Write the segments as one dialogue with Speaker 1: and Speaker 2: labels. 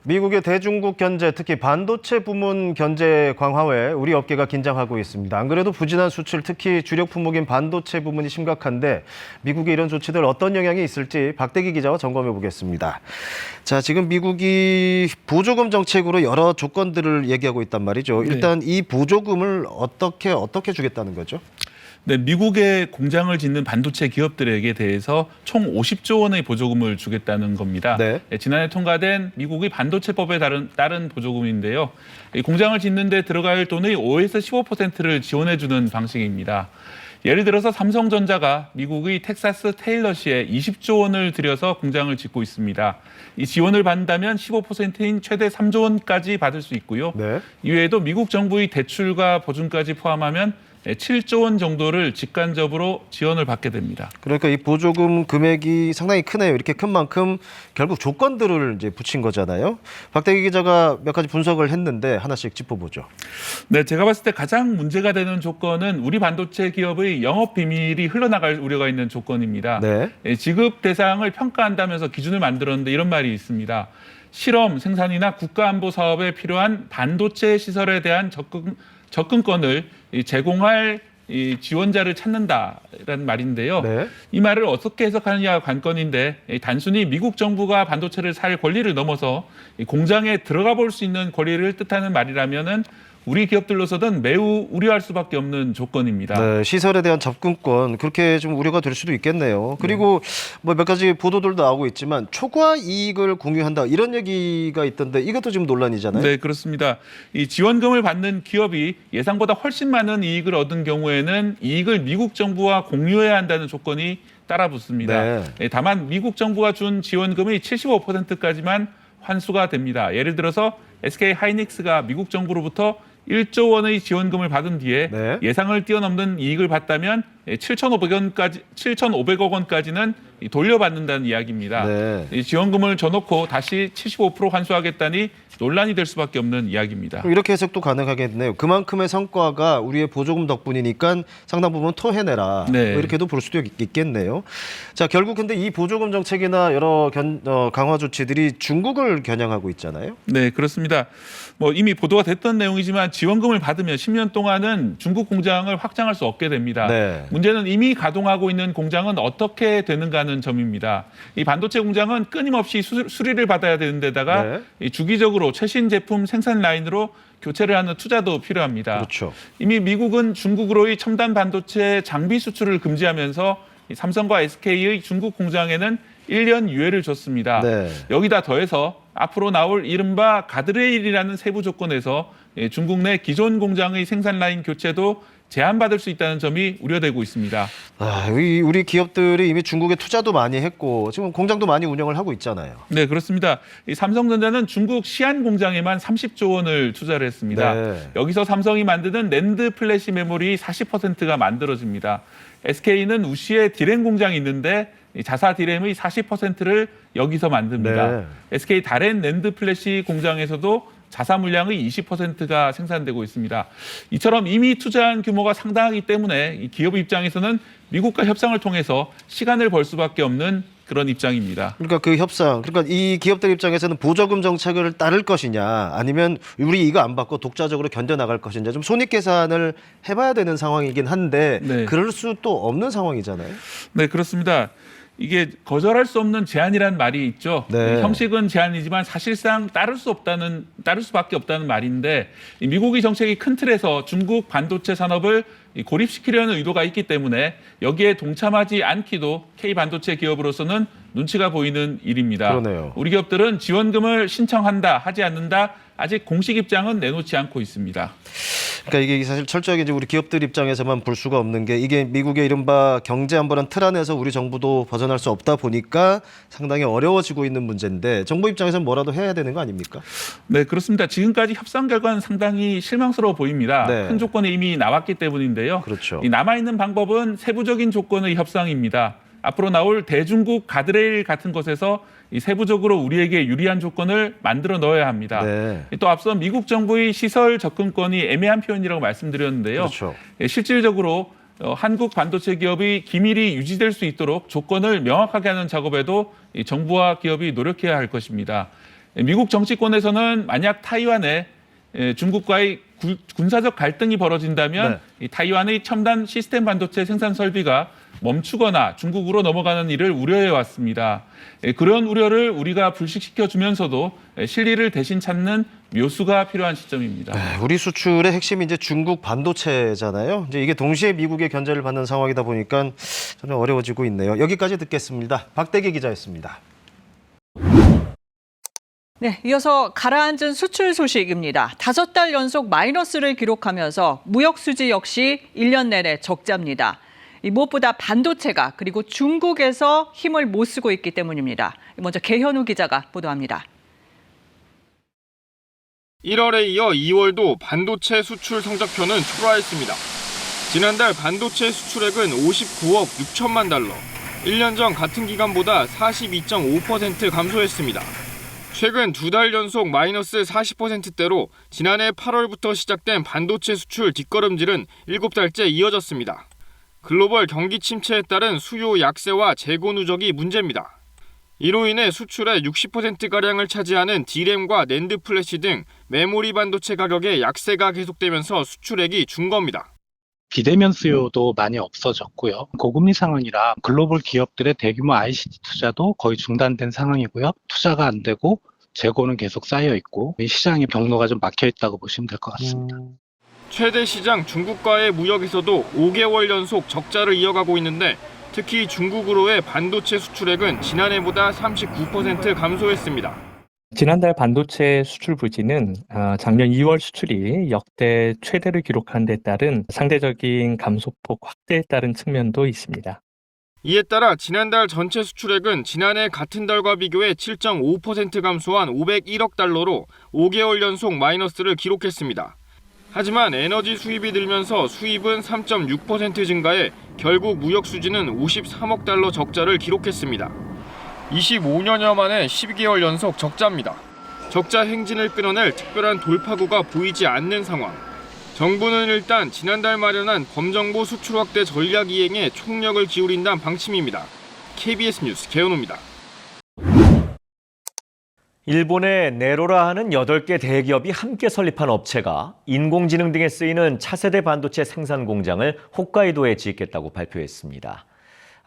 Speaker 1: 미국의 대중국 견제, 특히 반도체 부문 견제 강화에 우리 업계가 긴장하고 있습니다. 안 그래도 부진한 수출, 특히 주력 품목인 반도체 부문이 심각한데 미국의 이런 조치들 어떤 영향이 있을지 박대기 기자와 점검해 보겠습니다. 자, 지금 미국이 보조금 정책으로 여러 조건들을 얘기하고 있단 말이죠. 일단 이 보조금을 어떻게 주겠다는 거죠?
Speaker 2: 네, 미국의 공장을 짓는 반도체 기업들에게 대해서 총 50조 원의 보조금을 주겠다는 겁니다.
Speaker 1: 네.
Speaker 2: 지난해 통과된 미국의 반도체법에 따른 보조금인데요. 이 공장을 짓는 데 들어갈 돈의 5에서 15%를 지원해주는 방식입니다. 예를 들어서 삼성전자가 미국의 텍사스 테일러시에 20조 원을 들여서 공장을 짓고 있습니다. 이 지원을 받는다면 15%인 최대 3조 원까지 받을 수 있고요.
Speaker 1: 네.
Speaker 2: 이외에도 미국 정부의 대출과 보증까지 포함하면 7조 원 정도를 직간접으로 지원을 받게 됩니다.
Speaker 1: 그러니까 이 보조금 금액이 상당히 크네요. 이렇게 큰 만큼 결국 조건들을 이제 붙인 거잖아요. 박대기 기자가 몇 가지 분석을 했는데 하나씩 짚어보죠.
Speaker 2: 네, 제가 봤을 때 가장 문제가 되는 조건은 우리 반도체 기업의 영업 비밀이 흘러나갈 우려가 있는 조건입니다.
Speaker 1: 네.
Speaker 2: 지급 대상을 평가한다면서 기준을 만들었는데 이런 말이 있습니다. 실험, 생산이나 국가안보 사업에 필요한 반도체 시설에 대한 접근권을 제공할 지원자를 찾는다라는 말인데요.
Speaker 1: 네.
Speaker 2: 이 말을 어떻게 해석하느냐가 관건인데 단순히 미국 정부가 반도체를 살 권리를 넘어서 공장에 들어가 볼 수 있는 권리를 뜻하는 말이라면은 우리 기업들로서는 매우 우려할 수밖에 없는 조건입니다.
Speaker 1: 네, 시설에 대한 접근권 그렇게 좀 우려가 될 수도 있겠네요. 그리고 뭐 몇 가지 보도들도 나오고 있지만 초과 이익을 공유한다 이런 얘기가 있던데 이것도 지금 논란이잖아요.
Speaker 2: 네, 그렇습니다. 이 지원금을 받는 기업이 예상보다 훨씬 많은 이익을 얻은 경우에는 이익을 미국 정부와 공유해야 한다는 조건이 따라붙습니다.
Speaker 1: 네.
Speaker 2: 다만 미국 정부가 준 지원금의 75%까지만 환수가 됩니다. 예를 들어서 SK 하이닉스가 미국 정부로부터 1조 원의 지원금을 받은 뒤에
Speaker 1: 네.
Speaker 2: 예상을 뛰어넘는 이익을 봤다면 7,500억 원까지는 돌려받는다는 이야기입니다.
Speaker 1: 네.
Speaker 2: 이 지원금을 줘놓고 다시 75% 환수하겠다니 논란이 될 수밖에 없는 이야기입니다.
Speaker 1: 이렇게 해석도 가능하겠네요. 그만큼의 성과가 우리의 보조금 덕분이니까 상당 부분 토해내라.
Speaker 2: 네.
Speaker 1: 뭐 이렇게도 볼 수도 있겠네요. 자, 결국 근데 이 보조금 정책이나 여러 강화 조치들이 중국을 겨냥하고 있잖아요.
Speaker 2: 네, 그렇습니다. 뭐 이미 보도가 됐던 내용이지만 지원금을 받으면 10년 동안은 중국 공장을 확장할 수 없게 됩니다.
Speaker 1: 네.
Speaker 2: 문제는 이미 가동하고 있는 공장은 어떻게 되는가 하는 점입니다. 이 반도체 공장은 끊임없이 수리를 받아야 되는 데다가 이 주기적으로 최신 제품 생산 라인으로 교체를 하는 투자도 필요합니다.
Speaker 1: 그렇죠.
Speaker 2: 이미 미국은 중국으로의 첨단 반도체 장비 수출을 금지하면서 이 삼성과 SK의 중국 공장에는 1년 유예를 줬습니다.
Speaker 1: 네.
Speaker 2: 여기다 더해서 앞으로 나올 이른바 가드레일이라는 세부 조건에서 중국 내 기존 공장의 생산 라인 교체도 제한받을 수 있다는 점이 우려되고 있습니다.
Speaker 1: 우리 기업들이 이미 중국에 투자도 많이 했고 지금 공장도 많이 운영을 하고 있잖아요.
Speaker 2: 네, 그렇습니다. 이 삼성전자는 중국 시안 공장에만 30조 원을 투자를 했습니다.
Speaker 1: 네.
Speaker 2: 여기서 삼성이 만드는 낸드 플래시 메모리 40%가 만들어집니다. SK는 우시에 디램 공장이 있는데 자사 디램의 40%를 여기서 만듭니다.
Speaker 1: 네.
Speaker 2: SK 다렌 낸드 플래시 공장에서도 자사 물량의 20%가 생산되고 있습니다. 이처럼 이미 투자한 규모가 상당하기 때문에 이 기업 입장에서는 미국과 협상을 통해서 시간을 벌 수밖에 없는 그런 입장입니다.
Speaker 1: 그러니까 그 협상, 그러니까 이 기업들 입장에서는 보조금 정책을 따를 것이냐 아니면 우리 이거 안 받고 독자적으로 견뎌나갈 것이냐 좀 손익계산을 해봐야 되는 상황이긴 한데
Speaker 2: 네.
Speaker 1: 그럴 수도 없는 상황이잖아요.
Speaker 2: 네, 그렇습니다. 이게 거절할 수 없는 제한이라는 말이 있죠.
Speaker 1: 네.
Speaker 2: 형식은 제한이지만 사실상 따를 수밖에 없다는 말인데 미국의 정책이 큰 틀에서 중국 반도체 산업을 고립시키려는 의도가 있기 때문에 여기에 동참하지 않기도 K 반도체 기업으로서는 눈치가 보이는 일입니다.
Speaker 1: 그러네요.
Speaker 2: 우리 기업들은 지원금을 신청한다, 하지 않는다 아직 공식 입장은 내놓지 않고 있습니다.
Speaker 1: 그러니까 이게 사실 철저하게 이제 우리 기업들 입장에서만 볼 수가 없는 게 이게 미국의 이른바 경제 안보란 틀 안에서 우리 정부도 벗어날 수 없다 보니까 상당히 어려워지고 있는 문제인데 정부 입장에서는 뭐라도 해야 되는 거 아닙니까?
Speaker 2: 네, 그렇습니다. 지금까지 협상 결과는 상당히 실망스러워 보입니다.
Speaker 1: 네.
Speaker 2: 큰 조건이 이미 나왔기 때문인데요.
Speaker 1: 그렇죠.
Speaker 2: 이 남아있는 방법은 세부적인 조건의 협상입니다. 앞으로 나올 대중국 가드레일 같은 것에서 이 세부적으로 우리에게 유리한 조건을 만들어 넣어야 합니다.
Speaker 1: 네.
Speaker 2: 또 앞서 미국 정부의 시설 접근권이 애매한 표현이라고 말씀드렸는데요.
Speaker 1: 그렇죠.
Speaker 2: 실질적으로 한국 반도체 기업의 기밀이 유지될 수 있도록 조건을 명확하게 하는 작업에도 이 정부와 기업이 노력해야 할 것입니다. 미국 정치권에서는 만약 타이완에 중국과의 군사적 갈등이 벌어진다면 이 타이완의 첨단 시스템 반도체 생산 설비가 멈추거나 중국으로 넘어가는 일을 우려해 왔습니다. 그런 우려를 우리가 불식시켜 주면서도 실리를 대신 찾는 묘수가 필요한 시점입니다.
Speaker 1: 네, 우리 수출의 핵심이 이제 중국 반도체잖아요. 이제 이게 동시에 미국의 견제를 받는 상황이다 보니까 점점 어려워지고 있네요. 여기까지 듣겠습니다. 박대기 기자였습니다.
Speaker 3: 네, 이어서 가라앉은 수출 소식입니다. 5달 연속 마이너스를 기록하면서 무역 수지 역시 1년 내내 적자입니다. 무엇보다 반도체가 그리고 중국에서 힘을 못 쓰고 있기 때문입니다. 먼저 개현우 기자가 보도합니다.
Speaker 4: 1월에 이어 2월도 반도체 수출 성적표는 초라했습니다. 지난달 반도체 수출액은 59억 6천만 달러, 1년 전 같은 기간보다 42.5% 감소했습니다. 최근 2달 연속 마이너스 40%대로 지난해 8월부터 시작된 반도체 수출 뒷걸음질은 7달째 이어졌습니다. 글로벌 경기 침체에 따른 수요 약세와 재고 누적이 문제입니다. 이로 인해 수출의 60%가량을 차지하는 D램과 낸드 플래시 등 메모리 반도체 가격의 약세가 계속되면서 수출액이 준 겁니다.
Speaker 5: 비대면 수요도 많이 없어졌고요. 고금리 상황이라 글로벌 기업들의 대규모 ICT 투자도 거의 중단된 상황이고요. 투자가 안 되고 재고는 계속 쌓여 있고 이 시장의 경로가 좀 막혀 있다고 보시면 될 것 같습니다.
Speaker 4: 최대 시장 중국과의 무역에서도 5개월 연속 적자를 이어가고 있는데 특히 중국으로의 반도체 수출액은 지난해보다 39% 감소했습니다.
Speaker 6: 지난달 반도체 수출 부진은 작년 2월 수출이 역대 최대를 기록한 데 따른 상대적인 감소폭 확대에 따른 측면도 있습니다.
Speaker 4: 이에 따라 지난달 전체 수출액은 지난해 같은 달과 비교해 7.5% 감소한 501억 달러로 5개월 연속 마이너스를 기록했습니다. 하지만 에너지 수입이 늘면서 수입은 3.6% 증가해 결국 무역 수지는 53억 달러 적자를 기록했습니다. 25년여 만에 12개월 연속 적자입니다. 적자 행진을 끊어낼 특별한 돌파구가 보이지 않는 상황. 정부는 일단 지난달 마련한 범정보 수출 확대 전략 이행에 총력을 기울인다는 방침입니다. KBS 뉴스 개현우입니다.
Speaker 7: 일본의 네로라 하는 8개 대기업이 함께 설립한 업체가 인공지능 등에 쓰이는 차세대 반도체 생산 공장을 홋카이도에 짓겠다고 발표했습니다.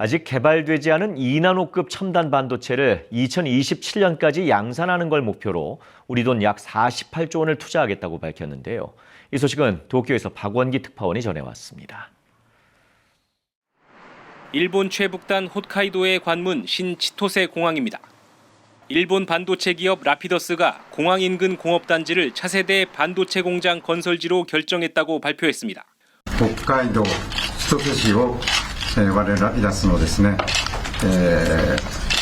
Speaker 7: 아직 개발되지 않은 2나노급 첨단 반도체를 2027년까지 양산하는 걸 목표로 우리 돈 약 48조 원을 투자하겠다고 밝혔는데요. 이 소식은 도쿄에서 박원기 특파원이 전해왔습니다.
Speaker 8: 일본 최북단 홋카이도의 관문 신치토세 공항입니다. 일본 반도체 기업 라피더스가 공항 인근 공업단지를 차세대 반도체 공장 건설지로 결정했다고 발표했습니다.
Speaker 9: 北海道千歳市を我々ラピダスのですね、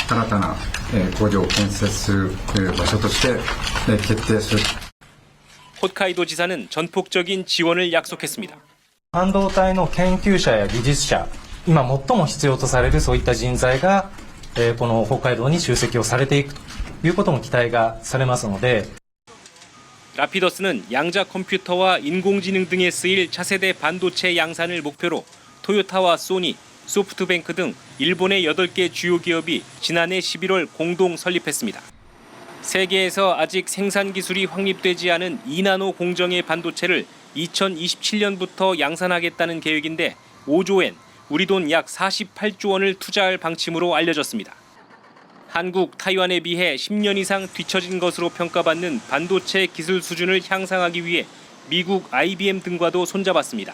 Speaker 9: 新たな工場を建設する場所として決定する。
Speaker 8: 홋카이도 지사는 전폭적인 지원을 약속했습니다.
Speaker 10: 半導体の研究者や技術者、今最も必要とされるそういった人材がこの北海道に集積をされていくということも期待がされますので
Speaker 8: 라피더스는 양자 컴퓨터와 인공지능 등에 쓰일 차세대 반도체 양산을 목표로 토요타와 소니, 소프트뱅크 등 일본의 8개 주요 기업이 지난해 11월 공동 설립했습니다. 세계에서 아직 생산 기술이 확립되지 않은 2나노 공정의 반도체를 2027년부터 양산하겠다는 계획인데 5조 엔, 우리 돈 약 48조 원을 투자할 방침으로 알려졌습니다. 한국, 타이완에 비해 10년 이상 뒤처진 것으로 평가받는 반도체 기술 수준을 향상하기 위해 미국 IBM 등과도 손잡았습니다.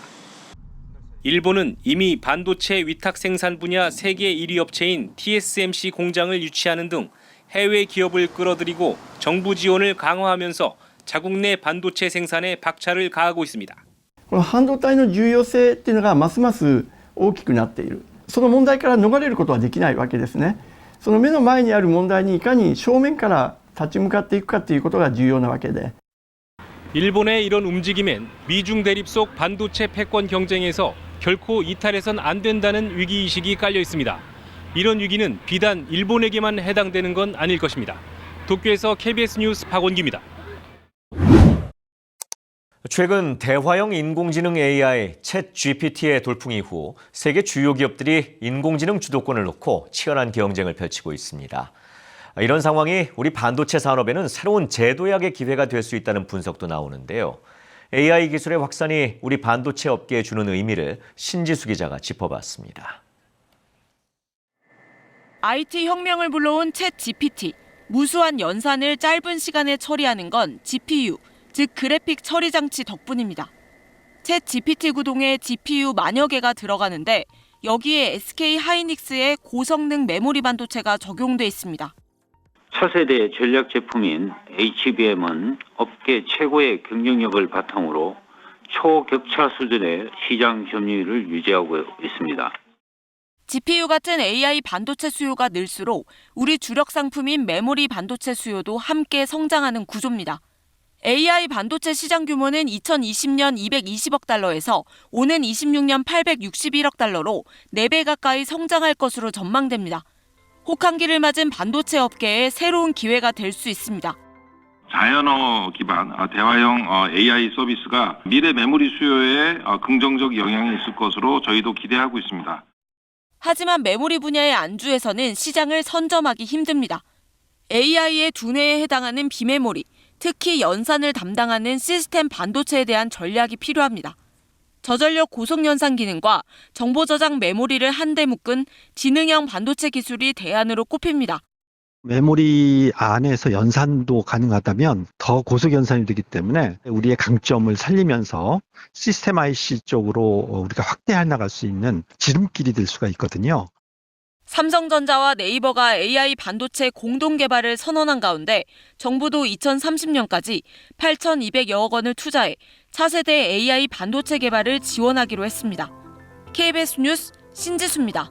Speaker 8: 일본은 이미 반도체 위탁 생산 분야 세계 1위 업체인 TSMC 공장을 유치하는 등 해외 기업을 끌어들이고 정부 지원을 강화하면서 자국 내 반도체 생산에 박차를 가하고 있습니다.
Speaker 11: 半導体の重要性っていうのがますます大きくなっている。その問題から逃れることはできないわけですね。その目の前にある問題にいかに正面から立ち向かっていくかということが重要なわけで。
Speaker 8: 일본의 이런 움직임엔 미중 대립 속 반도체 패권 경쟁에서 결코 이탈해선 안 된다는 위기의식이 깔려 있습니다. 이런 위기는 비단 일본에게만 해당되는 건 아닐 것입니다. 도쿄에서 KBS 뉴스 박원기입니다.
Speaker 7: 최근 대화형 인공지능 AI 챗 GPT의 돌풍 이후 세계 주요 기업들이 인공지능 주도권을 놓고 치열한 경쟁을 펼치고 있습니다. 이런 상황이 우리 반도체 산업에는 새로운 재도약의 기회가 될 수 있다는 분석도 나오는데요. AI 기술의 확산이 우리 반도체 업계에 주는 의미를 신지수 기자가 짚어봤습니다.
Speaker 12: IT 혁명을 불러온 챗 GPT. 무수한 연산을 짧은 시간에 처리하는 건 GPU, 즉 그래픽 처리 장치 덕분입니다. 챗 GPT 구동에 GPU 만여 개가 들어가는데 여기에 SK 하이닉스의 고성능 메모리 반도체가 적용돼 있습니다.
Speaker 13: 차세대 전략 제품인 HBM은 업계 최고의 경쟁력을 바탕으로 초격차 수준의 시장 점유율을 유지하고 있습니다.
Speaker 12: GPU 같은 AI 반도체 수요가 늘수록 우리 주력 상품인 메모리 반도체 수요도 함께 성장하는 구조입니다. AI 반도체 시장 규모는 2020년 220억 달러에서 오는 26년 861억 달러로 4배 가까이 성장할 것으로 전망됩니다. 혹한기를 맞은 반도체 업계에 새로운 기회가 될 수 있습니다.
Speaker 14: 자연어 기반 대화형 AI 서비스가 미래 메모리 수요에 긍정적 영향이 있을 것으로 저희도 기대하고 있습니다.
Speaker 12: 하지만 메모리 분야의 안주에서는 시장을 선점하기 힘듭니다. AI의 두뇌에 해당하는 비메모리, 특히 연산을 담당하는 시스템 반도체에 대한 전략이 필요합니다. 저전력 고속연산 기능과 정보 저장 메모리를 한데 묶은 지능형 반도체 기술이 대안으로 꼽힙니다.
Speaker 15: 메모리 안에서 연산도 가능하다면 더 고속 연산이 되기 때문에 우리의 강점을 살리면서 시스템 IC 쪽으로 우리가 확대해 나갈 수 있는 지름길이 될 수가 있거든요.
Speaker 12: 삼성전자와 네이버가 AI 반도체 공동 개발을 선언한 가운데 정부도 2030년까지 8,200여억 원을 투자해 차세대 AI 반도체 개발을 지원하기로 했습니다. KBS 뉴스 신지수입니다.